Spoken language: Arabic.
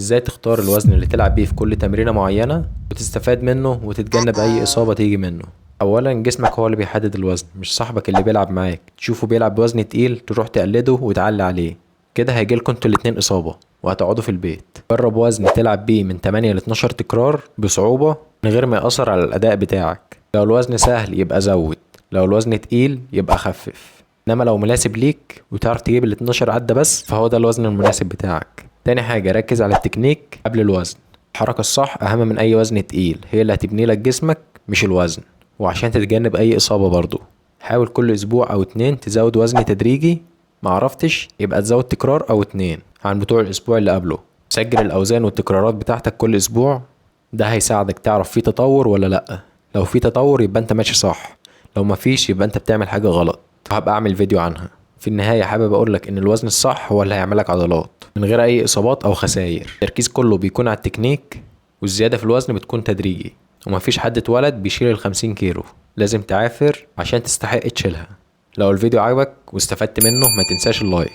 ازاي تختار الوزن اللي تلعب بيه في كل تمرينة معينة وتستفاد منه وتتجنب اي اصابة تيجي منه. اولا جسمك هو اللي بيحدد الوزن، مش صاحبك اللي بيلعب معاك تشوفه بيلعب بوزن تقيل تروح تقلده وتعلي عليه. كده هيجيلكوا انتوا الاتنين اصابة وهتقعدوا في البيت. جرب وزن تلعب بيه من 8 ل 12 تكرار بصعوبة من غير ما يأثر على الاداء بتاعك. لو الوزن سهل يبقى زود، لو الوزن تقيل يبقى خفف. انما لو مناسب ليك وتعرف تجيب ال 12 عدة بس فهو ده الوزن المناسب بتاعك. تاني حاجة ركز على التكنيك قبل الوزن. الحركة الصح أهم من أي وزن تقيل، هي اللي هتبني لك جسمك مش الوزن. وعشان تتجنب أي إصابة برضو حاول كل أسبوع أو اتنين تزود وزن تدريجي. معرفتش يبقى تزود تكرار أو اتنين عن بتوع الأسبوع اللي قبله. سجل الأوزان والتكرارات بتاعتك كل أسبوع، ده هيساعدك تعرف فيه تطور ولا لأ. لو في تطور يبقى انت ماشي صح، لو مفيش يبقى انت بتعمل حاجة غلط. هبقى اعمل فيديو عنها. في النهاية حابب اقولك ان الوزن الصح هو اللي هيعملك عضلات من غير اي اصابات او خسائر. التركيز كله بيكون على التكنيك، والزيادة في الوزن بتكون تدريجي. ومفيش حد اتولد بيشيل ال50 كيلو، لازم تعافر عشان تستحق تشيلها. لو الفيديو عجبك واستفدت منه ما تنساش اللايك.